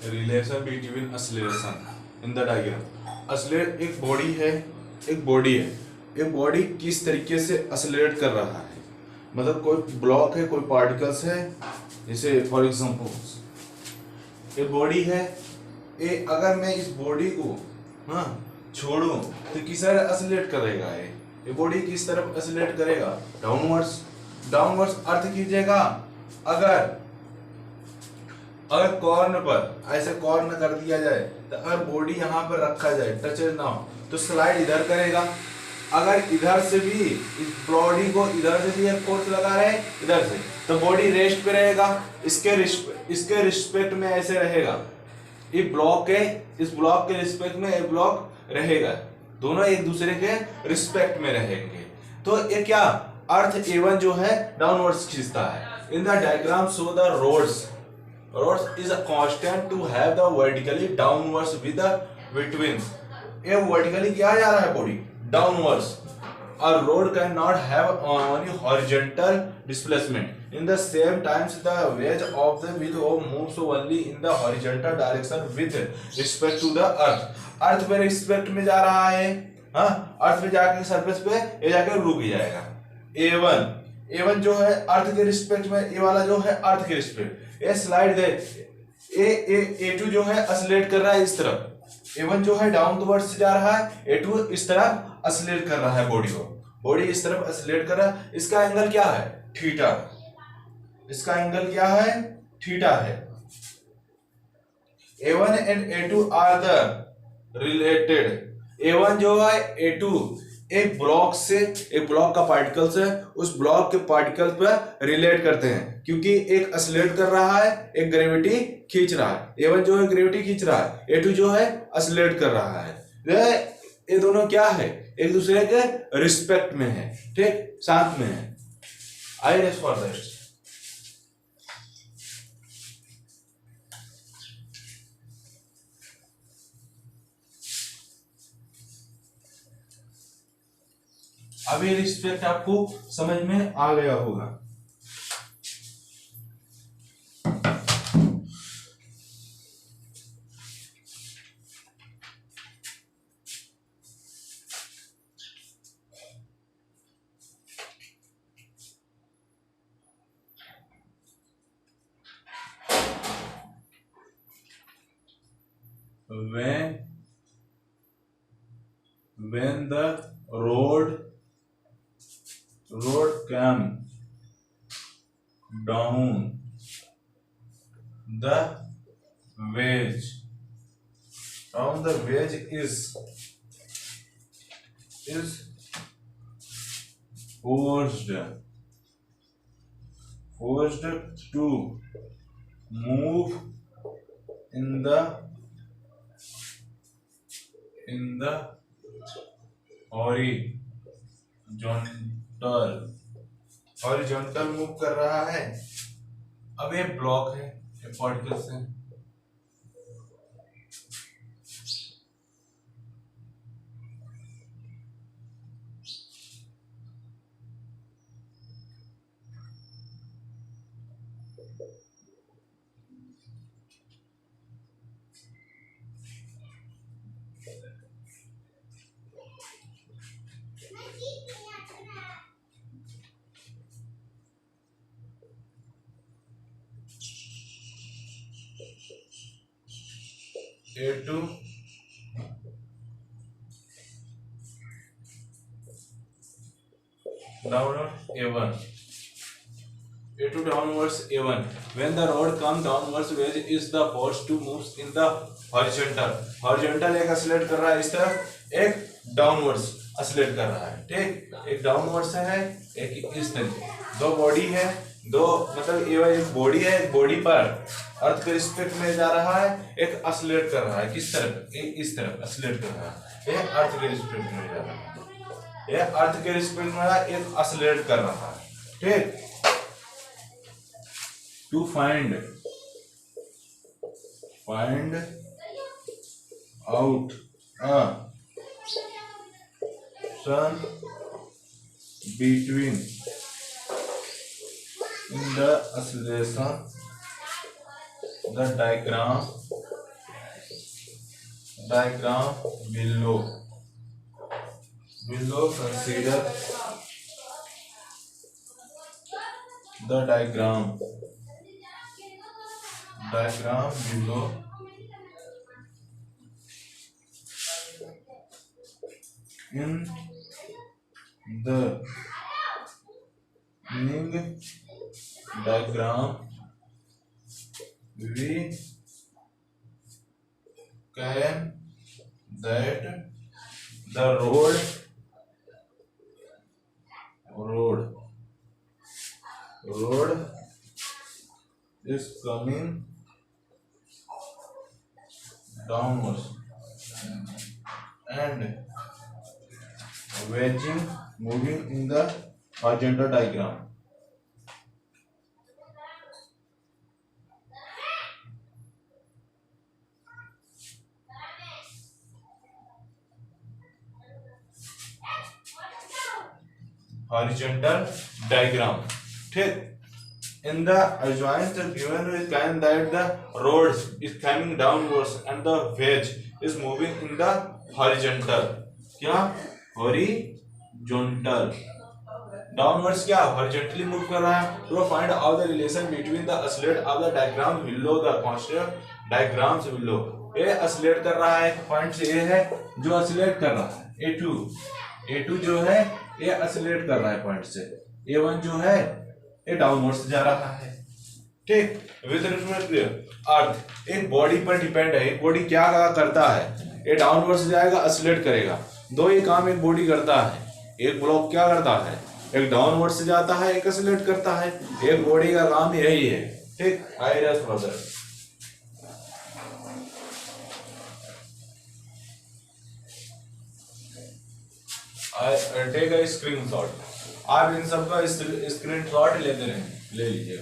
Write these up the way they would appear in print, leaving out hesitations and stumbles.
Relation between acceleration in the diagram. Accelerate एक body है, एक बॉडी किस तरीके से एक्सीलरेट कर रहा है, मतलब कोई ब्लॉक है, कोई पार्टिकल्स है, जैसे फॉर एग्जांपल एक बॉडी है, अगर मैं इस बॉडी को छोड़ूं तो किस तरह एक्सीलरेट करेगा, ये बॉडी किस तरफ एक्सीलरेट करेगा, डाउनवर्ड्स अर्थ कीजिएगा। अगर कॉर्न पर ऐसे कॉर्न कर दिया जाए, तो अगर बॉडी यहाँ पर रखा जाए, टच ना हो, तो स्लाइड इधर करेगा। अगर इधर से भी इस बॉडी को इधर से भी एक फोर्स लगा रहे इधर से, तो बॉडी रेस्ट पे रहेगा, इसके रिस्पेक्ट में ऐसे रहेगा। ये ब्लॉक है, इस ब्लॉक के रिस्पेक्ट में एक ब्लॉक रहेगा, दोनों एक दूसरे के रिस्पेक्ट में रहेंगे। तो ये क्या अर्थ A1 जो है डाउनवर्ड्स खींचता है। In the diagram show the rods is a constant to have the vertically downwards with the between। ये vertically क्या जा रहा है body downwards। A road cannot have only horizontal displacement, in the same times the wedge of the wheel moves only in the horizontal direction with respect to the earth पे respect में जा रहा है, अर्थ पे जाके सरफेस पे ये जाके रुक जाएगा। A1 जो है अर्थ के रिस्पेक्ट में, ये वाला जो है अर्थ के रिस्पेक्ट, ये स्लाइड दे A2 जो है एक्सीलरेट कर रहा है इस तरफ, A1 जो है डाउनवर्ड्स जा रहा है, A2 इस तरफ एक्सीलरेट कर रहा है बॉडी इस तरफ एक्सीलरेट कर रहा है। इसका एंगल क्या है, थीटा। इसका एंगल क्या है, थीटा है। A1 and A2 are the related. A1 जो है A2 एक ब्लॉक का पार्टिकल्स है, उस ब्लॉक के पार्टिकल पर रिलेट करते हैं, क्योंकि एक एक्सीलरेट कर रहा है, एक ग्रेविटी खींच रहा है। A1 जो है ग्रेविटी खींच रहा है, A2 जो है एक्सीलरेट कर रहा है। ये दोनों क्या है, एक दूसरे के रिस्पेक्ट में है, ठीक, साथ में है। आई रेस फॉर दैट। अब ये रिस्पेक्ट आपको समझ में आ गया होगा। when the road came down the wedge is forced to move in the horizontal move कर रहा है। अब ये ब्लॉक है, ये पार्टिकल्स हैं, A2 downwards A1, A2 downwards A1। when the rod comes downwards wedge is the force to move in the horizontal एक accelerate कर रहा है इस तरफ, एक डाउनवर्ड्स एक्सीलरेट कर रहा है, ठीक, एक डाउनवर्ड्स है, एक इस तरफ। दो बॉडी है, दो मतलब एक बॉडी है, एक बॉडी पर अर्थ के रिस्पेक्ट में जा रहा है, एक एक्सीलरेट कर रहा है किस तरफ, इस तरफ एक्सीलरेट कर रहा है, ये अर्थ के रिस्पेक्ट में जा रहा है, ये अर्थ के रिस्पेक्ट में एक एक्सीलरेट कर रहा है, ठीक। To find out sun between in the acceleration, the diagram diagram below consider the diagram below in the diagram we can that the road is coming downwards and wedging moving in the horizontal diagram. Horizontal diagram. ठीक. In the adjoint given we can that the road is coming downwards and the wedge is moving in the horizontal. क्या? Horizontal. Downwards क्या? Horizontally move कर रहा है. To find out the relation between the oscillate of the diagram below the consider diagrams below. ये oscillate कर रहा है. Point से ये है जो oscillate कर रहा है. A2 जो है ये oscillate कर रहा है point से. A1 जो है ये डाउनवर्ड्स जा रहा है. ठीक. विद रिस्पेक्ट अर्थ एक बॉडी पर डिपेंड है. एक बॉडी क्या करता है? ये डाउनवर्ड्स जाएगा, oscillate करेगा. दो ही काम एक बॉडी करता है. एक ब्लॉक क्या करता है? एक डाउनवर्ड से जाता है, एक oscillate करता है. एक बॉडी का काम यही है. ठीक. I rest further. Take a screenshot. आप इन सब का स्क्रीनशॉट ले लीजिए.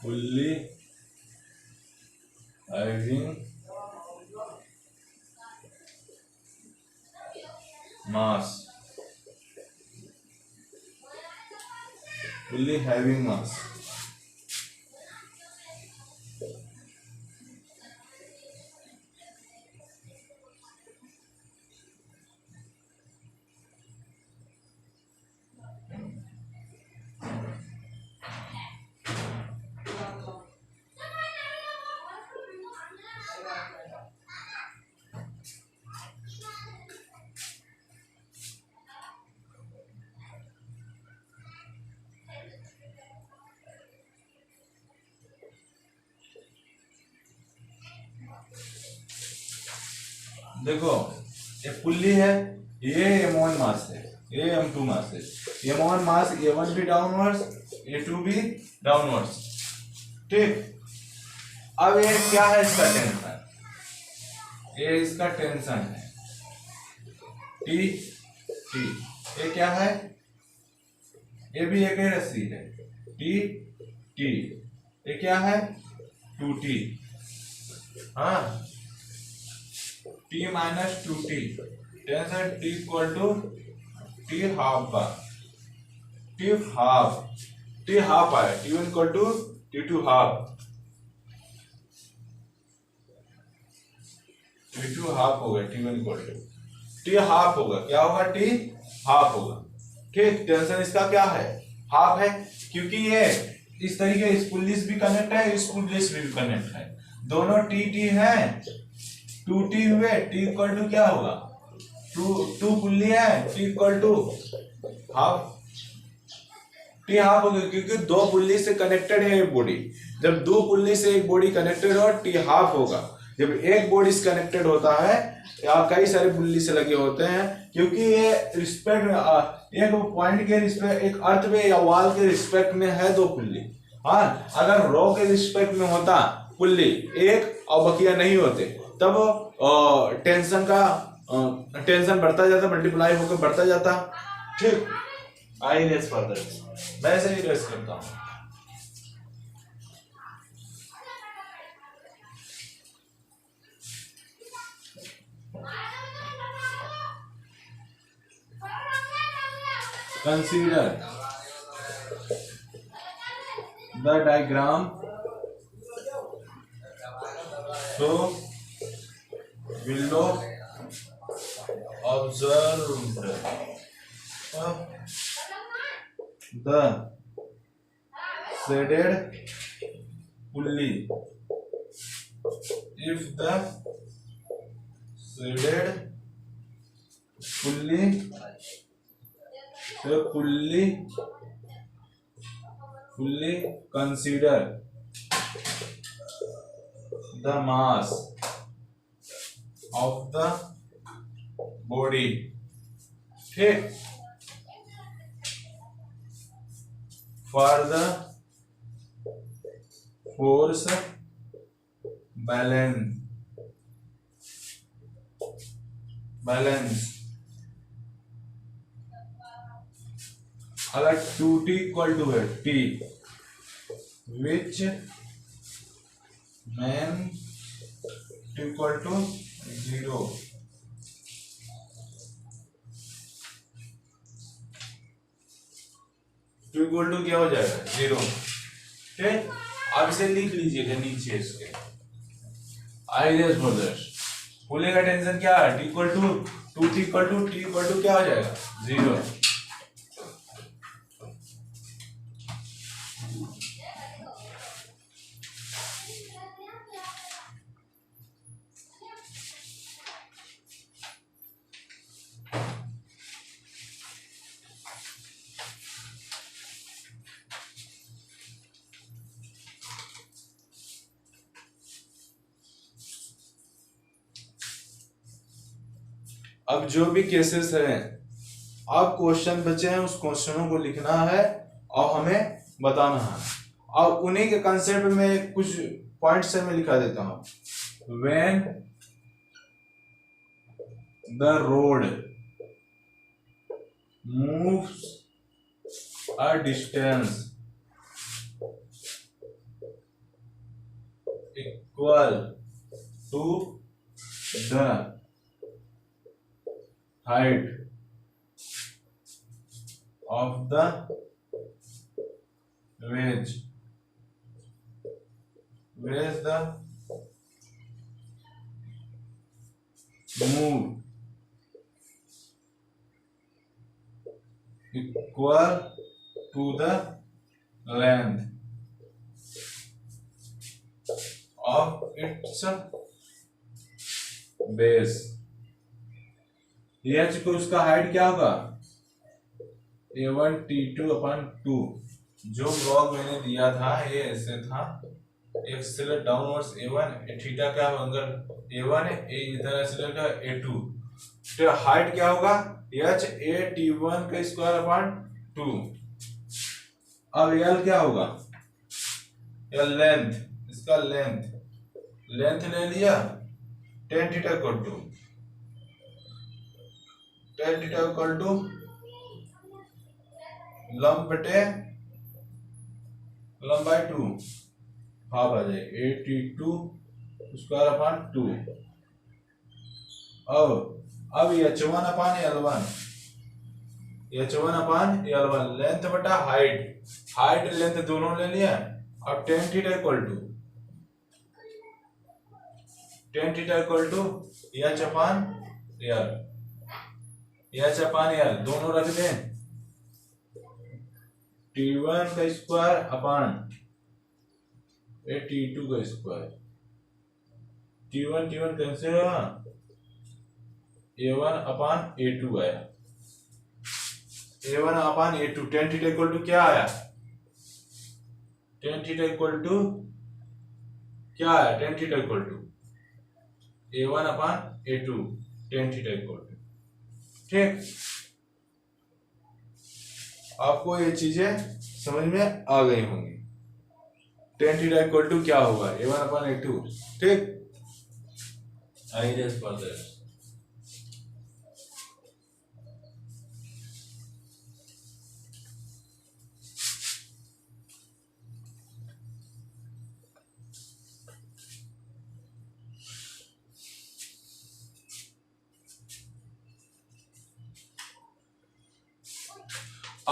fully having mass. Fully having mass. देखो ये पुल्ली है, ये M1 मास है, ये M2 मास है. M1 मास A1 भी डाउनवर्ड्स, A2 भी डाउनवर्ड्स. ठीक. अब ये क्या है? इसका टेंशन. ये इसका टेंशन है T. ये क्या है? ये भी एक ही रस्सी है T. ये क्या है? 2T. हाँ, T minus 2T. Tension T equal to T half bar. T half आया. T1 equal to T2 half. T2 half होगा. T1 equal to T half होगा. क्या होगा? T हाफ होगा. ठीक. टेंशन इसका क्या है? हाफ है, क्योंकि ये इस तरीके इस पुलिस भी कनेक्ट है, इस पुलिस भी कनेक्ट है. दोनों T है. 2T हुए. T इक्वल टू क्या होगा? 2 पुल्ली है. T equal to half. T half होगा क्योंकि दो पुल्ली से कनेक्टेड है एक बॉडी. जब दो पुल्ली से एक बॉडी कनेक्टेड हो T हाफ होगा. जब एक बॉडी से कनेक्टेड होता है या कई सारे पुल्ली से लगे होते हैं, क्योंकि ये रिस्पेक्ट एक पॉइंट के रिस्पेक्ट, एक अर्थ में या वॉल के रिस्पेक्ट में है दो पुल्ली. हाँ, अगर रो के रिस्पेक्ट में होता पुल्ली एक और बकिया नहीं होते, तब टेंशन बढ़ता जाता, मल्टीप्लाई होकर बढ़ता जाता. ठीक. आई रेस फर्दर, मैं से ही रेस करता हूँ। Consider the diagram so below. Observed the shaded pulley. If the shaded pulley, consider the mass of the body. ठीक, for the force balance अगर 2t इक्वल टू है t which man t equal to 0, two equal to क्या हो जाएगा 0। ठीक, अब इसे लिख लीजिएगा नीचे इसके। आई रेस फर्दर पुल्ली का टेंशन क्या है, T equal to 2t equal to क्या हो जाएगा 0। अब जो भी केसेस हैं, अब क्वेश्चन बचे हैं, उस क्वेश्चनों को लिखना है और हमें बताना है। और उन्हीं के कंसेप्ट में कुछ पॉइंट्स से मैं लिखा देता हूं। When the rod moves a distance equal to the height of the wedge the move equal to the length of its base। H को उसका हाइट क्या होगा a1 t2/2। जो ब्लॉक मैंने दिया था ये ऐसे था, एक्सेलरेट डाउनवर्ड्स a1, थीटा क्या होगा a1, ए इधर एक्सेलरेट का a2। तो हाइट क्या होगा h a t1 का स्क्वायर/2। अब l क्या होगा, l लेंथ, इसका लेंथ ले लिया, tan theta equal to tan theta equal to लंब बटे लंब बाय 2 हाफ आ जाए a t2 स्क्वायर/2। अब h1/l1 लेंथ बटा हाइट लेंथ दोनों ले लिया। अब tan theta equal to h/l दोनों रख दें, t1 का स्क्वायर अपान t2 का स्क्वायर, t1 कैंसिल होगा, a1/a2 आया, a1/a2। tan theta equal to क्या आया, tan theta equal to a1/a2 tan theta equal to. ठीक, आपको ये चीजें समझ में आ गई होंगी। tan थीटा इक्वल टू क्या होगा a1/a2। ठीक, आई रेस फर्दर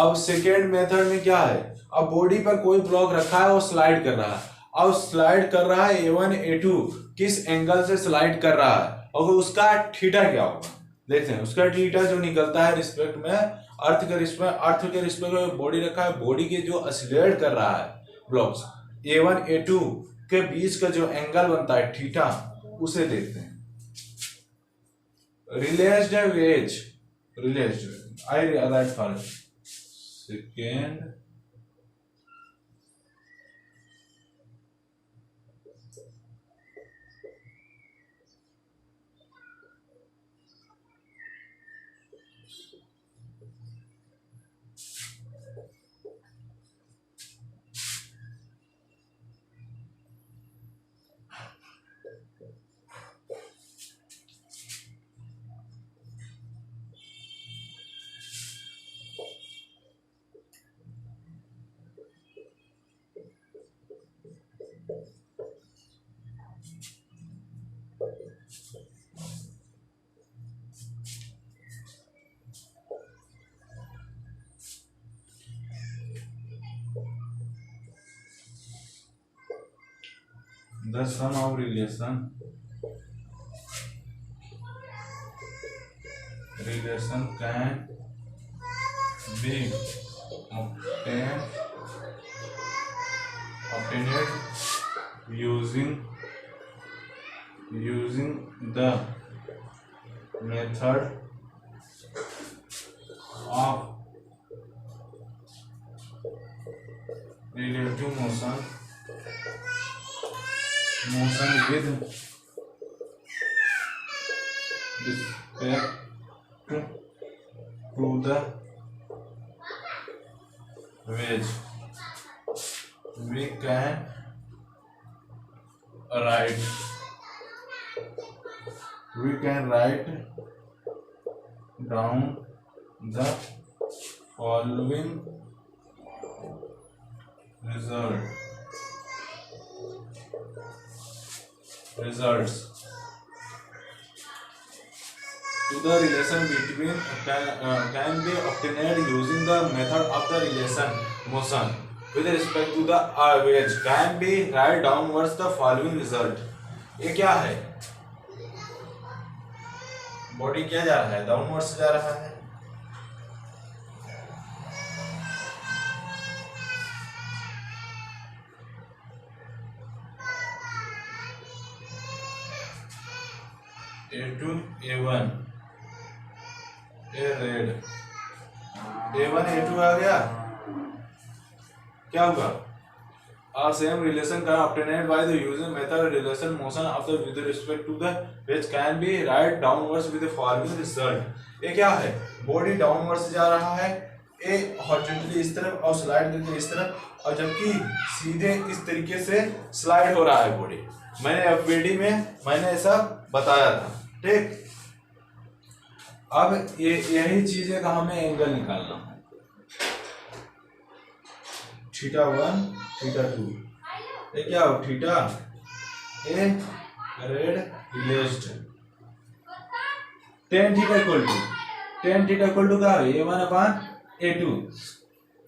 अब सेकेंड मेथड में क्या है, अब बॉडी पर कोई ब्लॉक रखा है और स्लाइड कर रहा है। अब स्लाइड कर रहा है A1 A2 किस एंगल से स्लाइड कर रहा है और उसका थीटा क्या होगा, देखते हैं। उसका थीटा जो निकलता है रिस्पेक्ट में अर्थ के रिस्पेक्ट में बॉडी रखा है, बॉडी के जो एक्सीलरेट कर रहा है ब्लॉक्स A1 A2 के बीच का जो एंगल बनता है थीटा, उसे देखते हैं। Released ways, released I right first second the sum of relation can be obtained using the method of relative motion with respect to the wedge. We can write down the following results to the relation between can be obtained using the method of the relation motion with respect to the wedge can be write downwards the following result। ये क्या है, body क्या जा रहा है, downwards जा रहा है। A2 A1 A red A1 A2 आ गया, क्या होगा, Our same relation can obtained by the using method relation motion of the with respect to the which can be write downwards with the following result। ये क्या है, body downwards जा रहा है, ए horizontally इस तरफ और स्लाइड करके इस तरफ, और जबकि सीधे इस तरीके से स्लाइड हो रहा है बॉडी। मैंने एफबीडी में मैंने ऐसा बताया था, ठीक। अब ये यही चीजें का हमें एंगल निकालना है, θ1 θ2। ये क्या हो, theta a red released tan theta equal to क्या है, A1/A2।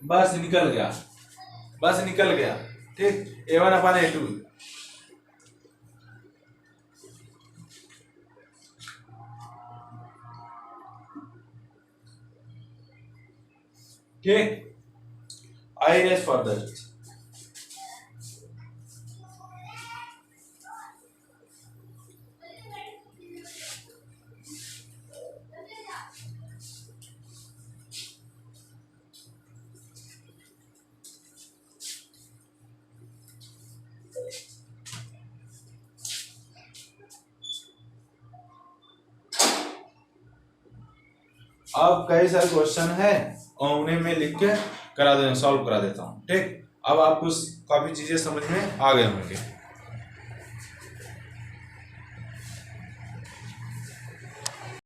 बस निकल गया, ठीक, A1/A2। ठीक, I erase further। अब कई सारे क्वेश्चन है और उन्हें मैं लिख के सॉल्व करा देता हूँ, ठीक। अब आपको काफी चीजें समझ में आ गए होंगे।